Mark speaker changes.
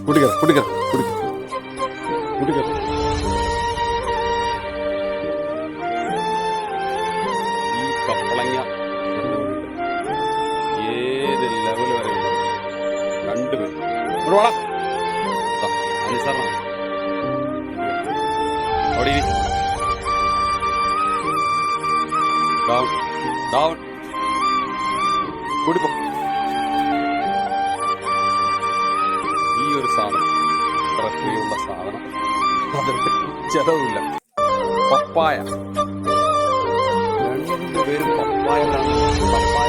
Speaker 1: കുടിക്കറ കുടിക്കറ കുടിക്ക കുടിക്കറ. ഈ കപ്പളങ്ങ ഏത് ലെവൽ വരെ രണ്ടുപേരും അനുസരണം അവിടെ ഡൗൺ ഡൗൺ കൂടിപ്പോ. ഈ ഒരു സാധനം ഇത്ര പ്രിയമുള്ള സാധനം, അതിന് ചെലവില്ല. പപ്പായ, രണ്ടുപേരും പപ്പായ